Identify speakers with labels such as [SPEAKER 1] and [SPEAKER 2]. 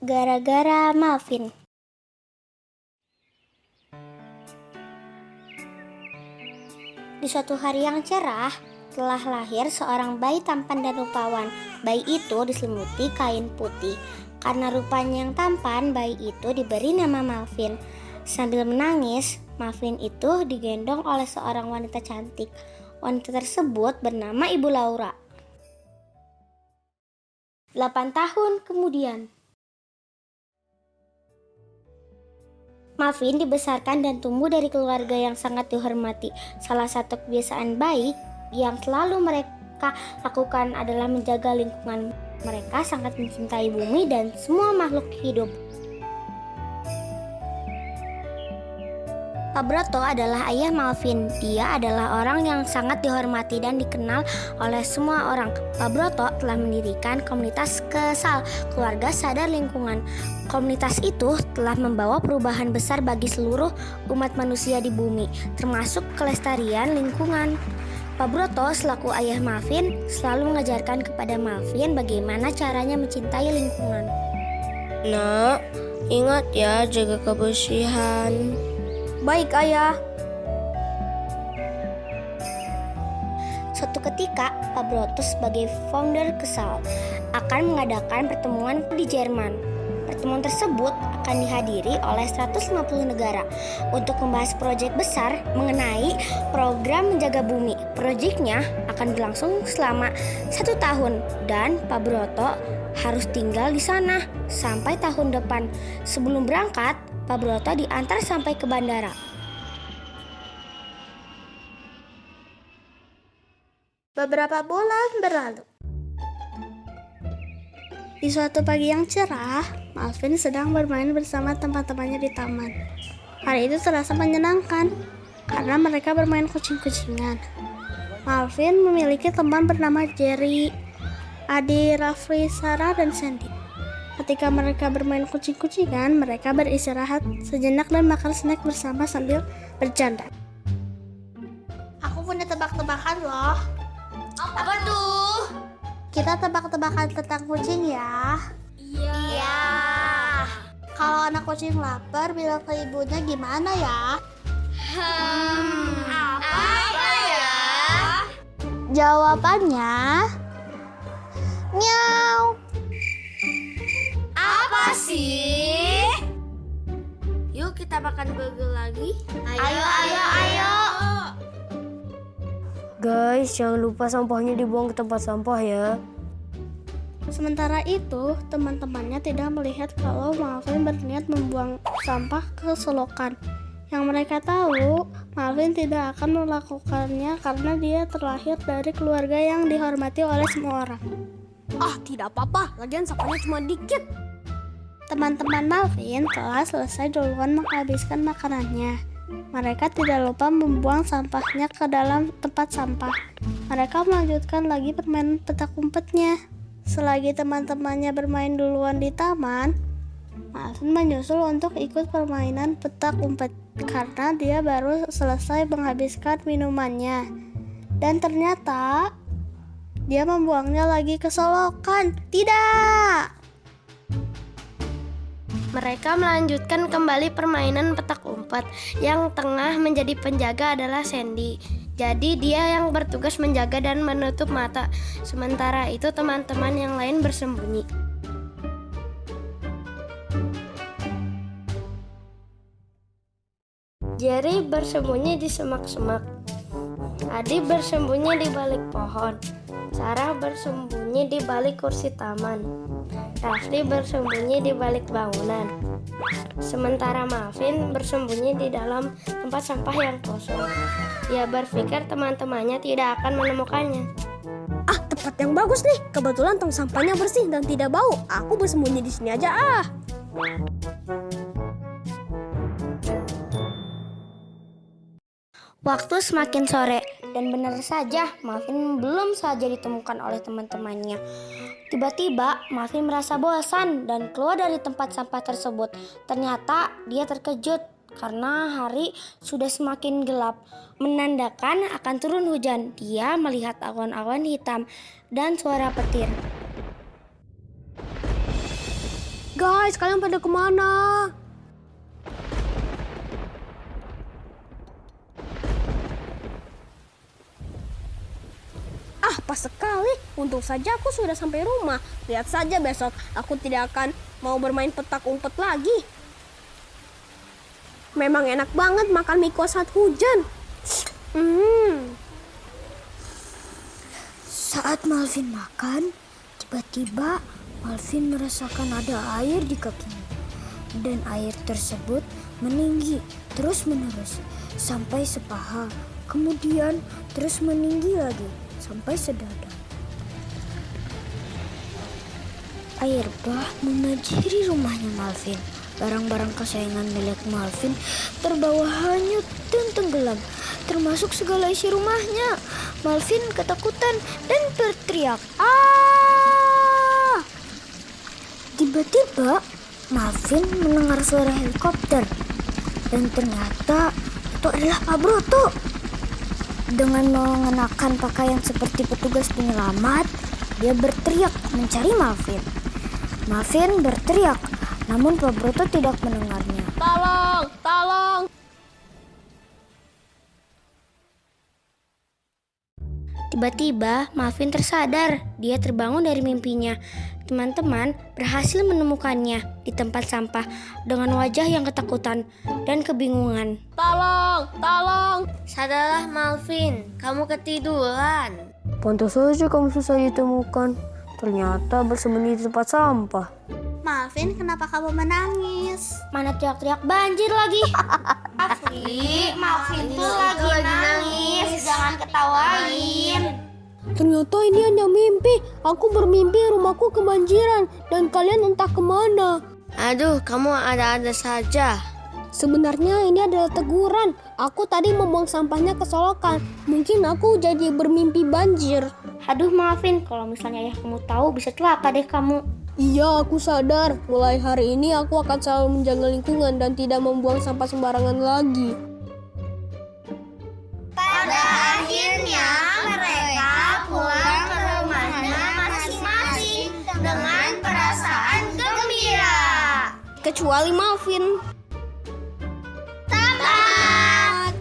[SPEAKER 1] Gara-gara Malvin. Di suatu hari yang cerah, telah lahir seorang bayi tampan dan rupawan. Bayi itu diselimuti kain putih. Karena rupanya yang tampan, bayi itu diberi nama Malvin. Sambil menangis, Malvin itu digendong oleh seorang wanita cantik. Wanita tersebut bernama Ibu Laura. 8 tahun kemudian, Malvin dibesarkan dan tumbuh dari keluarga yang sangat dihormati. Salah satu kebiasaan baik yang selalu mereka lakukan adalah menjaga lingkungan. Mereka sangat mencintai bumi dan semua makhluk hidup. Pak Broto adalah ayah Malvin. Dia adalah orang yang sangat dihormati dan dikenal oleh semua orang. Pak Broto telah mendirikan komunitas Kesal, Keluarga Sadar Lingkungan. Komunitas itu telah membawa perubahan besar bagi seluruh umat manusia di bumi, termasuk kelestarian lingkungan. Pak Broto selaku ayah Malvin selalu mengajarkan kepada Malvin bagaimana caranya mencintai lingkungan.
[SPEAKER 2] Nak, ingat ya jaga kebersihan.
[SPEAKER 1] Baik, Ayah. Suatu ketika, Pak Broto sebagai founder Kesal akan mengadakan pertemuan di Jerman. Pertemuan tersebut akan dihadiri oleh 150 negara untuk membahas proyek besar mengenai program menjaga bumi. Proyeknya akan berlangsung selama 1 tahun dan Pak Broto harus tinggal di sana sampai tahun depan. Sebelum berangkat, Pak Broto diantar sampai ke bandara. Beberapa bulan berlalu. Di suatu pagi yang cerah, Malvin sedang bermain bersama teman-temannya di taman. Hari itu terasa menyenangkan karena mereka bermain kucing-kucingan. Malvin memiliki teman bernama Jerry, Adi, Rafli, Sarah, dan Sandy. Ketika mereka bermain kucing-kucingan, mereka beristirahat sejenak dan makan snack bersama sambil bercanda. Aku punya tebak-tebakan loh.
[SPEAKER 2] Apa tuh?
[SPEAKER 1] Kita tebak-tebakan tentang kucing ya.
[SPEAKER 2] Iya.
[SPEAKER 1] Kalau anak kucing lapar, bilang ke ibunya gimana ya?
[SPEAKER 2] Apa ya?
[SPEAKER 1] Jawabannya, miau.
[SPEAKER 2] Apa sih? Yuk kita makan burger lagi. Ayo.
[SPEAKER 3] Guys, jangan lupa sampahnya dibuang ke tempat sampah ya.
[SPEAKER 1] Sementara itu, teman-temannya tidak melihat kalau Malvin berniat membuang sampah ke selokan. Yang mereka tahu, Malvin tidak akan melakukannya karena dia terlahir dari keluarga yang dihormati oleh semua orang.
[SPEAKER 3] Tidak apa-apa, lagian sampahnya cuma dikit.
[SPEAKER 1] Teman-teman Malvin telah selesai duluan menghabiskan makanannya. Mereka tidak lupa membuang sampahnya ke dalam tempat sampah. Mereka melanjutkan lagi permainan petak umpetnya. Selagi teman-temannya bermain duluan di taman, Malvin menyusul untuk ikut permainan petak umpet karena dia baru selesai menghabiskan minumannya. Dan ternyata dia membuangnya lagi ke selokan. Tidak!
[SPEAKER 2] Mereka melanjutkan kembali permainan petak umpet. Yang tengah menjadi penjaga adalah Sandy. Jadi dia yang bertugas menjaga dan menutup mata. Sementara itu teman-teman yang lain bersembunyi. Jerry bersembunyi di semak-semak. Adi bersembunyi di balik pohon. Sarah bersembunyi di balik kursi taman. Rafli bersembunyi di balik bangunan. Sementara Malvin bersembunyi di dalam tempat sampah yang kosong. Dia berpikir teman-temannya tidak akan menemukannya.
[SPEAKER 3] Tempat yang bagus nih. Kebetulan tong sampahnya bersih dan tidak bau. Aku bersembunyi di sini aja.
[SPEAKER 1] Waktu semakin sore dan benar saja Malvin belum saja ditemukan oleh teman-temannya. Tiba-tiba Malvin merasa bosan dan keluar dari tempat sampah tersebut. Ternyata dia terkejut karena hari sudah semakin gelap, menandakan akan turun hujan. Dia melihat awan-awan hitam dan suara petir.
[SPEAKER 3] Guys, kalian pada kemana? Ah, pas sekali. Untung saja aku sudah sampai rumah. Lihat saja besok, aku tidak akan mau bermain petak umpet lagi. Memang enak banget makan mie kuah saat hujan.
[SPEAKER 4] Saat Malvin makan, tiba-tiba Malvin merasakan ada air di kakinya. Dan air tersebut meninggi terus-menerus sampai sepaha. Kemudian terus meninggi lagi sampai sedada. Air bah membanjiri rumahnya Malvin. Barang-barang kesayangan milik Malvin terbawa hanyut dan tenggelam, termasuk segala isi rumahnya. Malvin ketakutan dan berteriak, "Ah!" Tiba-tiba Malvin mendengar suara helikopter, dan ternyata itu adalah Pak Broto. Dengan mengenakan pakaian seperti petugas penyelamat, dia berteriak mencari Malvin. Malvin berteriak, namun Pak Broto tidak mendengarnya.
[SPEAKER 3] Tolong, tolong.
[SPEAKER 2] Tiba-tiba Malvin tersadar. Dia terbangun dari mimpinya. Teman-teman berhasil menemukannya di tempat sampah dengan wajah yang ketakutan dan kebingungan.
[SPEAKER 3] Tolong, tolong.
[SPEAKER 2] Sadarlah Malvin, kamu ketiduran.
[SPEAKER 3] Pantas saja kamu susah ditemukan. Ternyata bersembunyi di tempat sampah.
[SPEAKER 1] Malvin, kenapa kamu menangis?
[SPEAKER 2] Mana teriak-teriak banjir lagi. Afli, Malvin tuh lagi nangis. Jangan ketawain.
[SPEAKER 3] Ternyata ini hanya mimpi. Aku bermimpi rumahku kebanjiran dan kalian entah kemana.
[SPEAKER 2] Aduh, kamu ada-ada saja.
[SPEAKER 3] Sebenarnya ini adalah teguran. Aku tadi membuang sampahnya ke solokan. Mungkin aku jadi bermimpi banjir.
[SPEAKER 2] Aduh Malvin, kalau misalnya ayah kamu tahu bisa celaka deh kamu.
[SPEAKER 3] Iya, aku sadar. Mulai hari ini aku akan selalu menjaga lingkungan dan tidak membuang sampah sembarangan lagi.
[SPEAKER 2] Pada akhirnya mereka pulang ke rumahnya masing-masing dengan perasaan gembira.
[SPEAKER 3] Kecuali Malvin.
[SPEAKER 2] Tamat.